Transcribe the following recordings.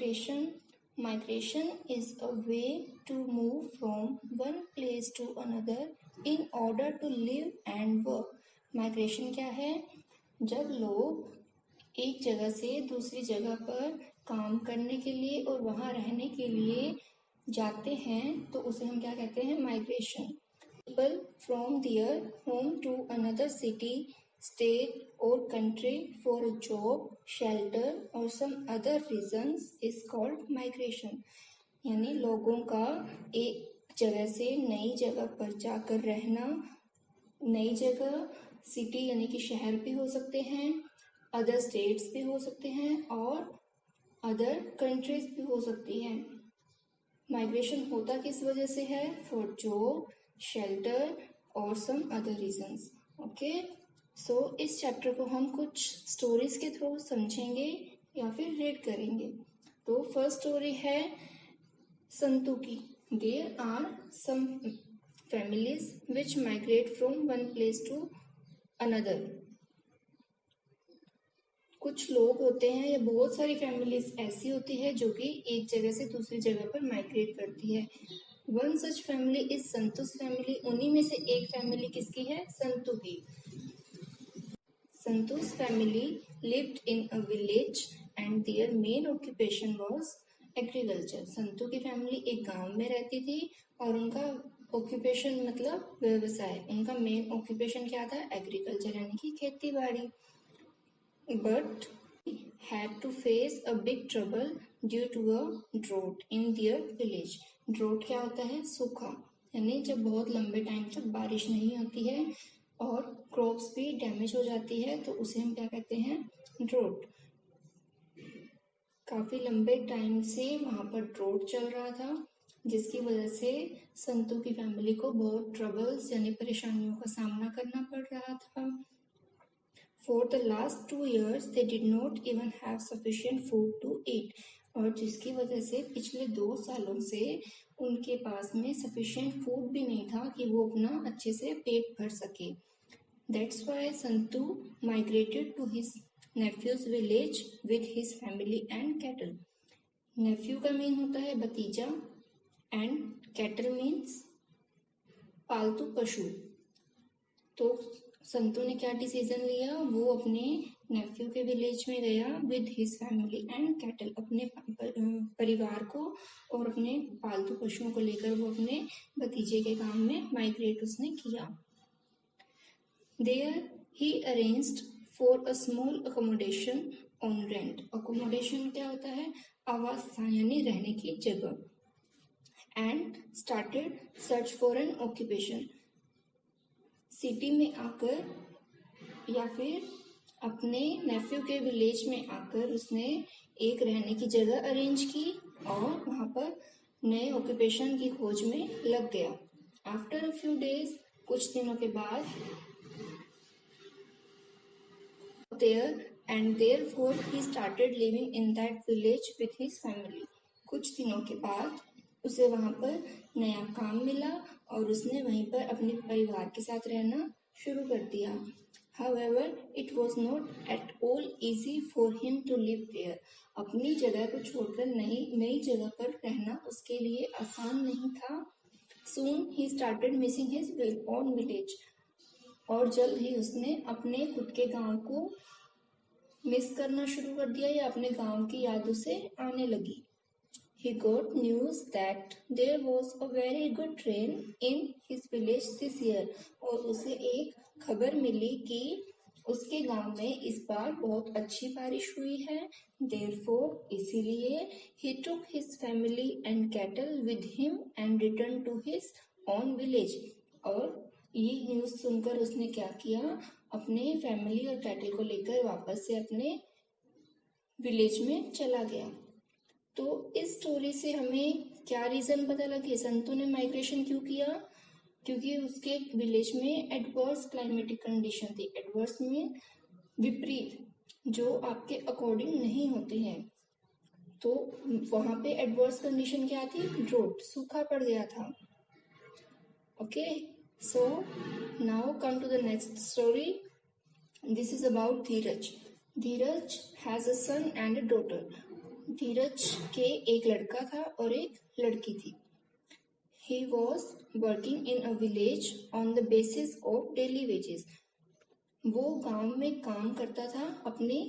migration? Migration is a way to move from one place to another in order to live and work. Migration क्या है? जब लोग एक जगह से दूसरी जगह पर काम करने के लिए और वहाँ रहने के लिए जाते हैं तो उसे हम क्या कहते हैं? Migration. People from their home to another city, state or country for a job, shelter or some other reasons is called migration. यानी लोगों का एक जगह से नई जगह पर जाकर रहना. नई जगह सिटी यानी कि शहर भी हो सकते हैं, अदर स्टेट्स भी हो सकते हैं और अदर कंट्रीज भी हो सकती हैं. माइग्रेशन होता किस वजह से है? फॉर जॉब, शेल्टर और सम अदर रीजंस. ओके, सो इस चैप्टर को हम कुछ स्टोरीज के थ्रू समझेंगे या फिर रीड करेंगे. तो फर्स्ट स्टोरी है संतू की. There are some families which migrate from one place to another. कुछ लोग होते हैं या बहुत सारी फैमिलीज ऐसी होती है जो कि एक जगह से दूसरी जगह पर माइग्रेट करती है. One such family is Santu's family. उन्हीं में से एक फैमिली किसकी है? संतु की. Santu's family lived in a village and their main occupation was agriculture. Santu की फैमिली एक गांव में रहती थी और उनका ऑक्यूपेशन मतलब व्यवसाय. उनका मेन ऑक्यूपेशन क्या था? एग्रीकल्चर यानी कि खेती बाड़ी. But had to face a big trouble due to a drought in their village. Drought क्या होता है? सूखा. यानी जब बहुत लंबे टाइम तक बारिश नहीं होती है और क्रॉप्स भी डैमेज हो जाती है तो उसे हम क्या कहते हैं? ड्रोट. काफी लंबे टाइम से वहां पर ड्रोट चल रहा था जिसकी वजह से संतू की फैमिली को बहुत ट्रबल्स यानी परेशानियों का सामना करना पड़ रहा था. For the last 2 years, they did not even have sufficient food to eat. और जिसकी वजह से पिछले 2 सालों से उनके पास में sufficient food भी नहीं था कि वो अपना अच्छे से पेट भर सके. That's why Santu migrated to his nephew's village with his family and cattle. Nephew का मीन होता है भतीजा and cattle means पालतू पशु. तो संतु ने क्या डिसीजन लिया? वो अपने नेफ्यू के विलेज में गया with his family and cattle. अपने परिवार को और अपने पालतू पशुओं को लेकर वो अपने भतीजे के गांव में माइग्रेट उसने किया. There he arranged for a small accommodation on rent. Accommodation क्या होता है? आवास स्थान यानी रहने की जगह. And started search for an occupation. City में आकर या फिर अपने नेफ्यू के विलेज में आकर उसने एक रहने की जगह अरेंज की और वहां पर नए ऑक्यूपेशन की खोज में लग गया. आफ्टर अ फ्यू डेज, कुछ दिनों के बाद, there and therefore he started living in that village with his family. कुछ दिनों के बाद उसे वहां पर नया काम मिला और उसने वहीं पर अपने परिवार के साथ रहना शुरू कर दिया. However, it was not at all easy for him to live there. अपनी जगह को छोड़कर नई जगह पर रहना उसके लिए आसान नहीं था. Soon he started missing his own village. और जल्द ही उसने अपने खुद के गांव को मिस करना शुरू कर दिया या अपने गांव की याद उसे आने लगी. He got news that there was a very good rain in his village this year. और उसे एक खबर मिली कि उसके गांव में इस बार बहुत अच्छी बारिश हुई है. Therefore, इसीलिए he took his family and cattle with him and returned to his own village. और ये न्यूज सुनकर उसने क्या किया? अपने फैमिली और कैटल को लेकर वापस से अपने विलेज में चला गया. तो इस स्टोरी से हमें क्या रीजन पता लगे? संतु ने माइग्रेशन क्यों किया? क्योंकि उसके विलेज में एडवर्स क्लाइमेटिक कंडीशन थी. एडवर्स में विपरीत, जो आपके अकॉर्डिंग नहीं होते हैं. तो वहां पे एडवर्स कंडीशन क्या थी? ड्रोट, सूखा पड़ गया था. Okay, so now come to the next story. This is about Dheeraj. Dheeraj has a son and a daughter. Dheeraj के एक लड़का था और एक लड़की थी. He was working in a village on the basis of daily wages. वो गांव में काम करता था अपने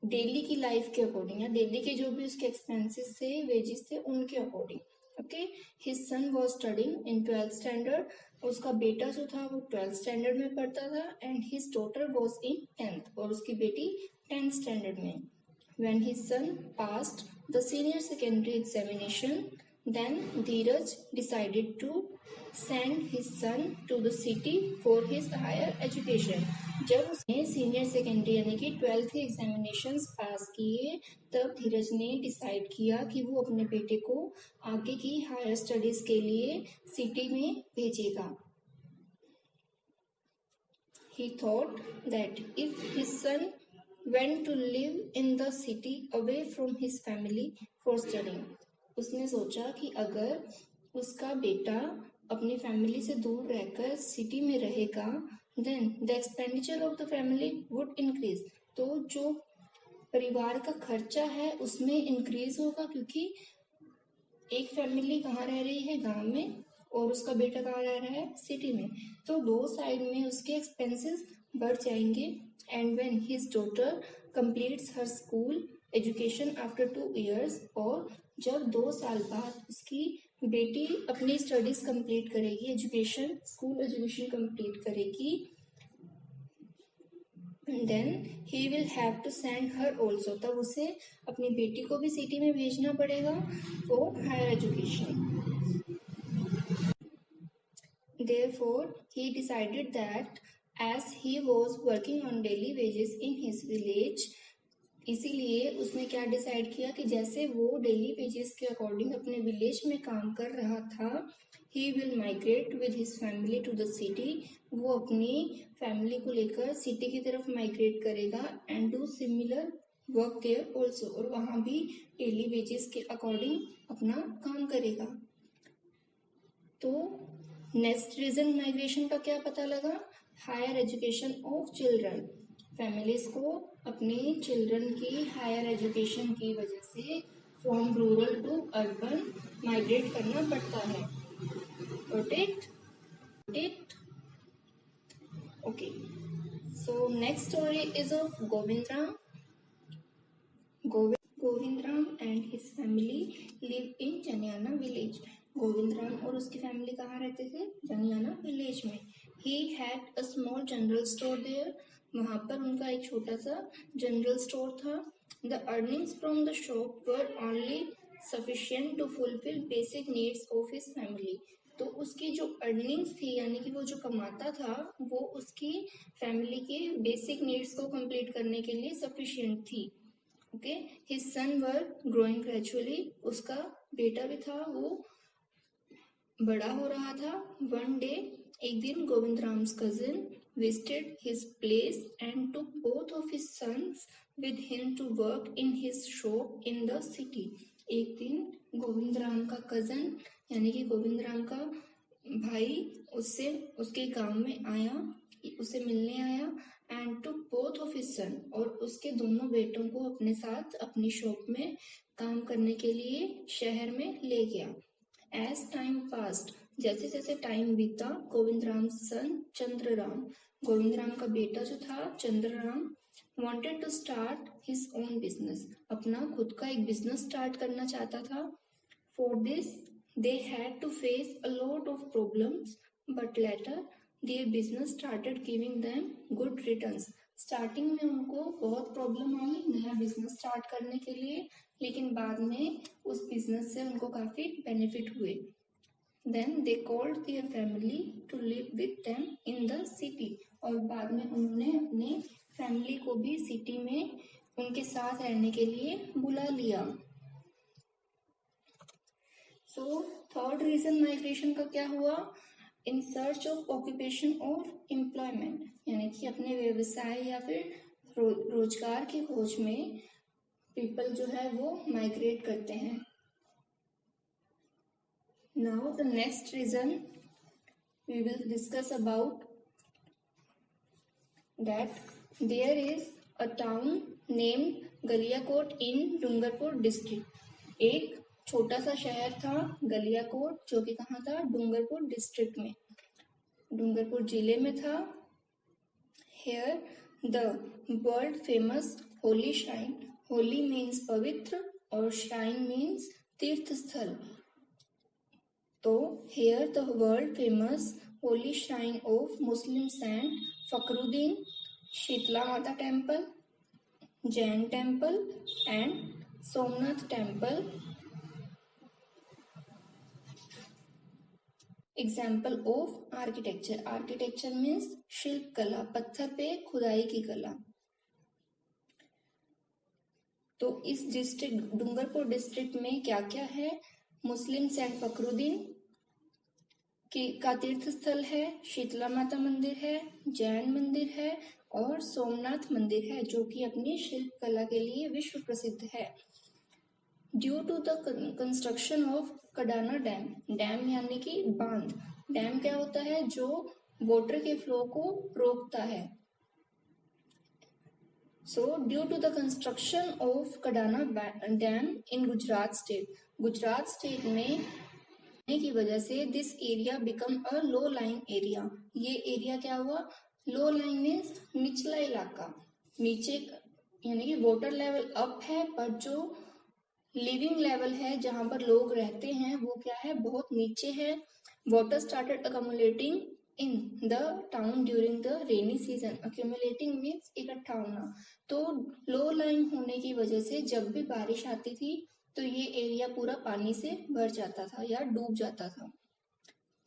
डेली की लाइफ के अकॉर्डिंग, या डेली के जो भी उसके एक्सपेंसेस थे, वेजेस थे, उनके according. Okay. His son was studying in 12th standard. उसका बेटा जो था वो 12th स्टैंडर्ड में पढ़ता था. And his daughter was in 10th, और उसकी बेटी 10th स्टैंडर्ड में. When his son passed the senior secondary examination, then Dheeraj decided to send his son to the city for his higher education. जब उसने senior secondary यानी कि 12th के examinations पास किए, तब धीरज ने डिसाइड किया कि वो अपने बेटे को आगे की हायर स्टडीज के लिए सिटी में भेजेगा. He thought that if his son went to live in the city away from his family for studying, उसने सोचा कि अगर उसका बेटा अपनी फैमिली से दूर रहकर सिटी में रहेगा, then the expenditure of the family would increase. तो जो परिवार का खर्चा है उसमें इंक्रीज होगा, क्योंकि एक फैमिली कहाँ रह रही है, गांव में, और उसका बेटा कहाँ रह रहा है, सिटी में. तो दो साइड में उसके एक्सपेंसेस बढ़ जाएंगे. And when his daughter completes her school education after 2 years, और जब 2 साल बाद उसकी बेटी अपनी स्टडीज कंप्लीट करेगी, एजुकेशन, स्कूल एजुकेशन कंप्लीट करेगी, then he will have to send her also. तब उसे अपनी बेटी को भी सिटी में भेजना पड़ेगा for higher education. Therefore, he decided that as he was working on daily wages in his village, इसीलिए उसने क्या डिसाइड किया कि जैसे वो डेली वेजेस के अकॉर्डिंग अपने विलेज में काम कर रहा था, he will migrate with his family to the city. वो अपनी फैमिली को लेकर सिटी की तरफ माइग्रेट करेगा and do similar work there also, और वहाँ भी डेली वेजेस के अकॉर्डिंग अपना काम करेगा. तो नेक्स्ट रीजन माइग्रेशन का क्या पता लगा? Higher education of children. Families को अपने चिल्ड्रन की हायर एजुकेशन की वजह से from rural to urban migrate करना पड़ता है. Got it? Okay. So next story is of Govind Ram. Govind Ram and his family live in Janiana village. Govind Ram और उसकी फैमिली कहाँ रहते थे? जनियाना विलेज में. He had a small general store there. वहाँ पर उनका एक छोटा सा जनरल स्टोर था. The earnings from the shop were only sufficient to fulfill basic needs of his family. तो उसकी जो अर्निंग्स थी, यानी कि वो जो कमाता था, वो उसकी फैमिली के बेसिक नीड्स को कंप्लीट करने के लिए सफिशिएंट थी. Okay. His son were growing gradually. उसका बेटा भी था, वो बड़ा हो रहा था. वन डे, एक दिन, Govind Ram's cousin visited his place and took both of his sons with him to work in his shop in the city. एक दिन गोविंद राम का कजन यानी कि गोविंद राम का भाई उससे उसके गांव में आया, उसे मिलने आया. And to both of his son, और उसके दोनों बेटों को अपने साथ अपनी शॉप में काम करने के लिए शहर में ले गया. एज टाइम पास्ड, जैसे जैसे टाइम बीता, गोविंद राम सन चंद्रराम, गोविंद राम का बेटा जो था Chandraram, wanted to start his own business, अपना खुद का एक बिजनेस स्टार्ट करना चाहता था. For this they had to face a lot of problems, but later their business started giving them good returns. Starting में उनको बहुत प्रॉब्लम आई नया बिजनेस स्टार्ट करने के लिए, लेकिन बाद में उस बिजनेस से उनको काफी बेनिफिट हुए. Then they called their family to live with them in the city. और बाद में उन्होंने अपने फैमिली को भी सिटी में उनके साथ रहने के लिए बुला लिया. So थर्ड रीजन माइग्रेशन का क्या हुआ? इन सर्च ऑफ ऑक्यूपेशन और एम्प्लॉयमेंट, यानी कि अपने व्यवसाय या फिर रोजगार की खोज में पीपल जो है वो माइग्रेट करते हैं. Now the next reason we will discuss about that there is a town named Galiakot in Dungarpur district. एक छोटा सा शहर था गलियाकोट, जो कि कहाँ था? डूंगरपुर डिस्ट्रिक्ट में, डूंगरपुर जिले में था। Here the world famous holy shrine, holy means पवित्र और shrine means तीर्थ स्थल। तो here the world famous holy shrine of Muslim saint Fakhruddin, Sheetla माता temple, Jain temple and Somnath temple. Example of architecture, architecture means शिल्प कला, पत्थर पे खुदाई की कला। तो इस डिस्ट्रिक्ट डूंगरपुर डिस्ट्रिक्ट में क्या क्या है? मुस्लिम सेंट फखरुद्दीन का तीर्थ स्थल है, शीतला माता मंदिर है, जैन मंदिर है और सोमनाथ मंदिर है, जो कि अपनी शिल्प कला के लिए विश्व प्रसिद्ध है। Due to the construction of Kadana dam, dam यानी कि बांध, डैम क्या होता है? जो वाटर के फ्लो को रोकता है। So due to the construction of Kadana dam in Gujarat state, Gujarat state में की वजह से this area become a low line area. ये एरिया क्या हुआ? लो लाइन मीन्स निचला इलाका, नीचे यानी कि वाटर लेवल अप है, पर जो लिविंग लेवल है जहां पर लोग रहते हैं वो क्या है? बहुत नीचे है। Water started accumulating in the town during the rainy season, accumulating means इकट्ठा होना। तो लो लाइन होने की वजह से जब भी बारिश आती थी तो ये एरिया पूरा पानी से भर जाता था या डूब जाता था।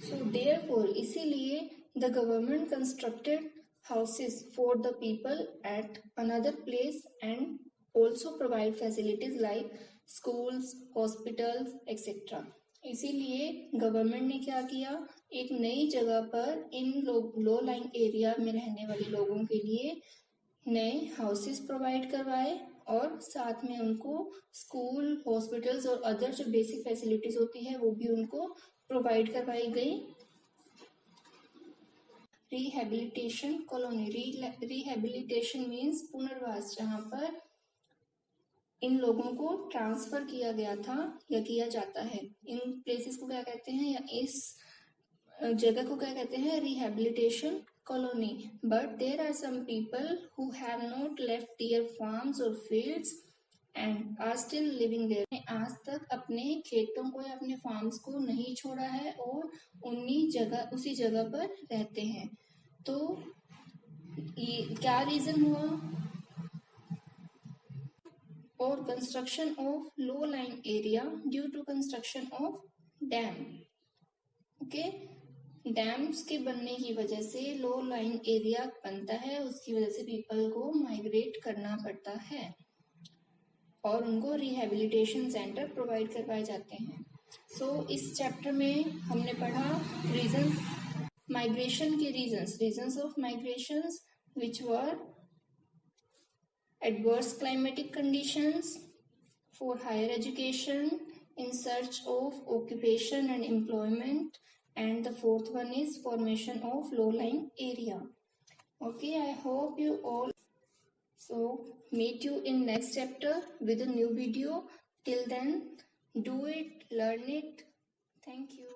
सो देयरफॉर, इसीलिए the government constructed houses for the people at another place and also provide facilities like schools, hospitals, etc. इसीलिए गवर्नमेंट ने क्या किया? एक नई जगह पर इन लो लाइन एरिया में रहने वाले लोगों के लिए नए हाउसेस प्रोवाइड करवाए और साथ में उनको स्कूल, हॉस्पिटल्स और अदर जो बेसिक फैसिलिटीज होती है वो भी उनको प्रोवाइड करवाई गई। रिहेबिलिटेशन कॉलोनी, रिहेबिलिटेशन मीन्स पुनर्वास, जहां पर इन लोगों को ट्रांसफर किया गया था या किया जाता है। इन प्लेसेस को क्या कहते हैं या इस जगह को क्या कहते हैं? Rehabilitation colony. But there are some people who have not left their farms और fields and are still living there, आज तक अपने खेतों को या अपने फार्म्स को नहीं छोड़ा है और उसी जगह पर रहते हैं। तो ये क्या रीजन हुआ? और construction of low line area due to construction of dam. Okay, dams के बनने की वजह से लो लाइन एरिया बनता है, उसकी वजह से पीपल को माइग्रेट करना पड़ता है और उनको रिहेबिलिटेशन सेंटर प्रोवाइड करवाए जाते हैं। सो इस चैप्टर में हमने पढ़ा रीजन माइग्रेशन के reasons of migrations which were adverse climatic conditions for higher education, in search of occupation and employment, and the fourth one is formation of low-lying area. Okay, I hope you all so meet you in next chapter with a new video. Till then, do it, learn it. Thank you.